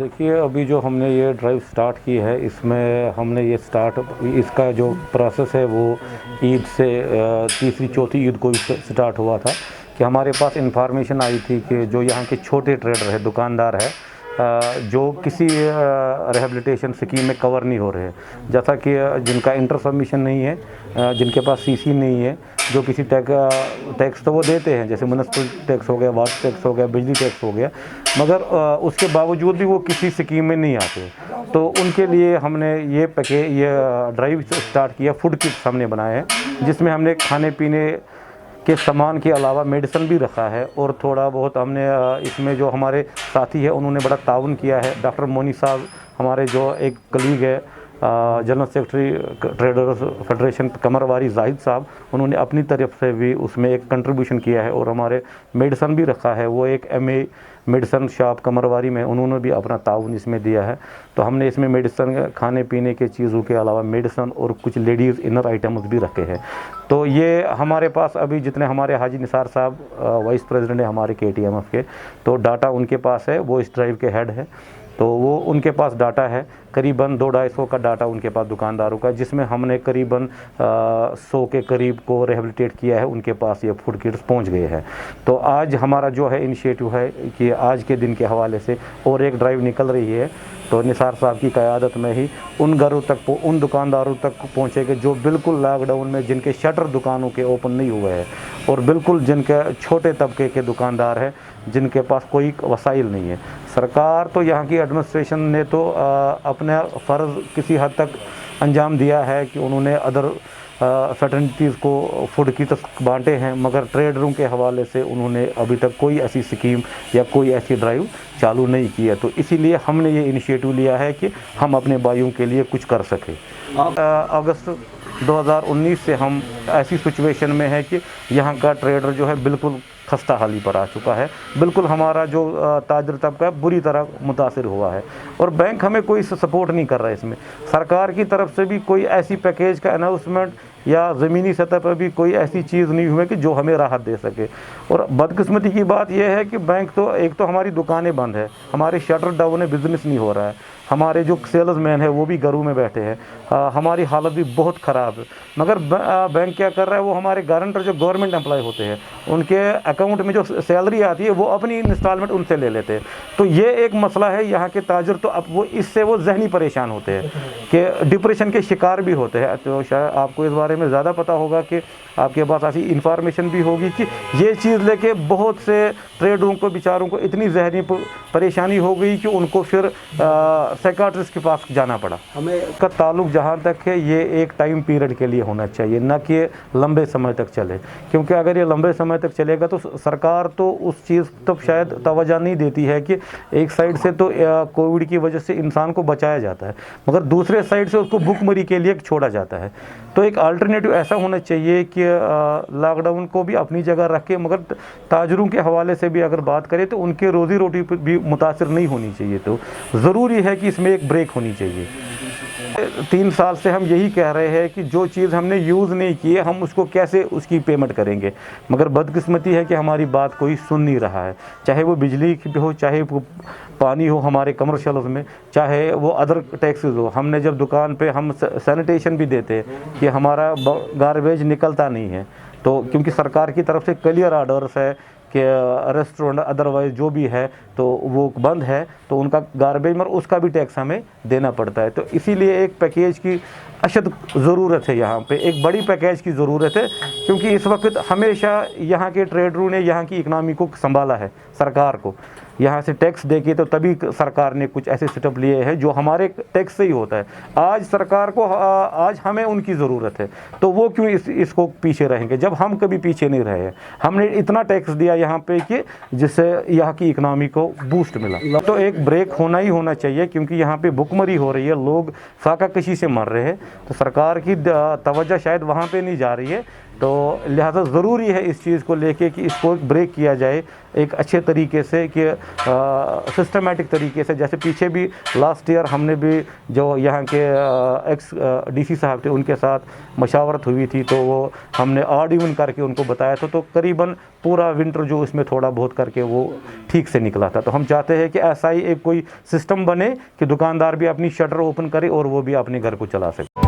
देखिए अभी जो हमने ये ड्राइव स्टार्ट की है, इसमें हमने ये इसका जो प्रोसेस है वो ईद से तीसरी चौथी ईद को स्टार्ट हुआ था कि हमारे पास इंफॉर्मेशन आई थी कि जो यहाँ के छोटे ट्रेडर है, दुकानदार है, जो किसी रिहेबिलिटेशन स्कीम में कवर नहीं हो रहे हैं, जैसा कि जिनका इंटर सबमिशन नहीं है, जिनके पास सीसी नहीं है, जो किसी टैक्स तो वो देते हैं, जैसे म्युनिसिपल टैक्स हो गया, वाटर टैक्स हो गया, बिजली टैक्स हो गया, मगर उसके बावजूद भी वो किसी स्कीम में नहीं आते। तो उनके लिए हमने ये ड्राइव स्टार्ट किया। फूड किट्स हमने बनाए हैं, जिसमें हमने खाने पीने के सामान के अलावा मेडिसिन भी रखा है, और थोड़ा बहुत हमने इसमें जो हमारे साथी है उन्होंने बड़ा ताउन किया है। डॉक्टर मोनी साहब हमारे जो एक कलीग है, general secretary traders federation Kamarwari Zahid साहब, उन्होंने अपनी तरफ से भी उसमें एक कंट्रीब्यूशन किया है, और हमारे मेडिसिन भी रखा है। वो एक MA मेडिसिन शॉप कमरवारी में, उन्होंने भी अपना ताउन इसमें दिया है। तो हमने इसमें मेडिसिन, खाने पीने के चीज़ों के अलावा मेडिसिन और कुछ लेडीज़ इनर आइटम्स भी रखे हैं। तो ये हमारे पास अभी जितने हमारे हाजी निसार साहब वाइस प्रेसिडेंट है हमारे KTMF के, तो डाटा उनके पास है, वो इस ड्राइव के हेड है, तो वो उनके पास डाटा है। करीबन 200-250 का डाटा उनके पास दुकानदारों का, जिसमें हमने करीबन 100 के करीब को रिहेबिलिटेट किया है, उनके पास ये फूड किट्स पहुंच गए हैं। तो आज हमारा जो है इनिशिएटिव है कि आज के दिन के हवाले से और एक ड्राइव निकल रही है, तो निसार साहब की क़यादत में ही उन घरों तक, उन दुकानदारों तक पहुँचेंगे जो बिल्कुल लॉकडाउन में, जिनके शटर दुकानों के ओपन नहीं हुए हैं, और बिल्कुल जिनके छोटे तबके के दुकानदार हैं, जिनके पास कोई वसाइल नहीं है। सरकार तो यहाँ की एडमिनिस्ट्रेशन ने तो अपना फ़र्ज़ किसी हद तक अंजाम दिया है कि उन्होंने अदर फैटर्निटीज़ को फूड की तक बांटे हैं, मगर ट्रेडरों के हवाले से उन्होंने अभी तक कोई ऐसी स्कीम या कोई ऐसी ड्राइव चालू नहीं की है। तो इसीलिए हमने ये इनिशिएटिव लिया है कि हम अपने भाइयों के लिए कुछ कर सकें। अगस्त 2019 से हम ऐसी सिचुएशन में है कि यहाँ का ट्रेडर जो है बिल्कुल खस्ता हाली पर आ चुका है। बिल्कुल हमारा जो ताजर तबका है बुरी तरह मुतासिर हुआ है, और बैंक हमें कोई सपोर्ट नहीं कर रहा है। इसमें सरकार की तरफ से भी कोई ऐसी पैकेज का अनाउंसमेंट या ज़मीनी सतह पर भी कोई ऐसी चीज़ नहीं हुई कि जो हमें राहत दे सके। और बदकिस्मती की बात यह है कि बैंक तो, एक तो हमारी दुकानें बंद है, हमारे शटर डाउन है, बिज़नेस नहीं हो रहा है, हमारे जो सेल्स मैन है वो भी घरों में बैठे हैं, हमारी हालत भी बहुत ख़राब है। मगर बैंक क्या कर रहा है, वो हमारे गारंटर जो गवर्नमेंट एम्प्लॉय होते हैं, उनके अकाउंट में जो सैलरी आती है वो अपनी इंस्टॉलमेंट उनसे ले लेते हैं। तो ये एक मसला है। यहाँ के ताजर तो अब वो इससे वो जहनी परेशान होते हैं कि डिप्रेशन के शिकार भी होते हैं। तो शायद आपको इस बारे में ज़्यादा पता होगा कि आपके पास ऐसी इंफॉर्मेशन भी होगी कि ये चीज़ लेके बहुत से ट्रेडरों को, बेचारों को इतनी जहनी परेशानी हो गई कि उनको फिर साइकाट्रिस्ट के पास जाना पड़ा। हमें का ताल्लुक जहाँ तक है, ये एक टाइम पीरियड के लिए होना चाहिए, न कि लंबे समय तक चले, क्योंकि अगर ये लंबे समय तक चलेगा तो सरकार तो उस चीज़ तब शायद तवज्जो नहीं देती है कि एक साइड से तो कोविड की वजह से इंसान को बचाया जाता है, मगर दूसरे साइड से उसको भूखमरी के लिए छोड़ा जाता है। तो एक अल्टरनेटिव ऐसा होना चाहिए कि लॉकडाउन को भी अपनी जगह रखे, मगर ताजरों के हवाले से भी अगर बात करें तो उनके रोज़ी रोटी पर भी मुतासिर नहीं होनी चाहिए। तो ज़रूरी है कि इसमें एक ब्रेक होनी चाहिए। 3 साल से हम यही कह रहे हैं कि जो चीज़ हमने यूज़ नहीं की है, हम उसको कैसे उसकी पेमेंट करेंगे, मगर बदकिस्मती है कि हमारी बात कोई सुन नहीं रहा है। चाहे वो बिजली की हो, चाहे वो पानी हो हमारे कमर्शियल्स में, चाहे वो अदर टैक्सेस हो। हमने जब दुकान पे हम सैनिटेशन भी देते हैं कि हमारा गार्बेज निकलता नहीं है, तो क्योंकि सरकार की तरफ से क्लियर ऑर्डर्स है कि रेस्टोरेंट अदरवाइज़ जो भी है तो वो बंद है, तो उनका गार्बेज मगर उसका भी टैक्स हमें देना पड़ता है। तो इसीलिए एक पैकेज की अशद ज़रूरत है, यहाँ पे एक बड़ी पैकेज की ज़रूरत है, क्योंकि इस वक्त हमेशा यहाँ के ट्रेडरों ने यहाँ की इकनॉमी को संभाला है। सरकार को यहाँ से टैक्स देके तो तभी सरकार ने कुछ ऐसे सेटअप लिए हैं जो हमारे टैक्स से ही होता है। आज सरकार को, आज हमें उनकी ज़रूरत है, तो वो क्यों इसको पीछे रहेंगे जब हम कभी पीछे नहीं रहे हैं। हमने इतना टैक्स दिया यहाँ पे कि जिससे यहाँ की इकनॉमी को बूस्ट मिला। तो एक ब्रेक होना ही होना चाहिए, क्योंकि यहाँ पे भुखमरी हो रही है, लोग फाका कशी से मर रहे हैं, तो सरकार की तवज्जो शायद वहाँ पे नहीं जा रही है। तो लिहाजा ज़रूरी है इस चीज़ को लेके कि इसको एक ब्रेक किया जाए एक अच्छे तरीके से, कि سسٹمیٹک طریقے سے، جیسے پیچھے بھی لاسٹ ایئر ہم نے بھی جو یہاں کے ایکس ڈی سی صاحب تھے ان کے ساتھ مشاورت ہوئی تھی، تو وہ ہم نے آڈ ایون کر کے ان کو بتایا تھا، تو قریباً پورا ونٹر جو اس میں تھوڑا بہت کر کے وہ ٹھیک سے نکلا تھا۔ تو ہم چاہتے ہیں کہ ایسا ہی ایک کوئی سسٹم بنے کہ دکاندار بھی اپنی شٹر اوپن کرے اور وہ بھی اپنے گھر کو چلا سکے۔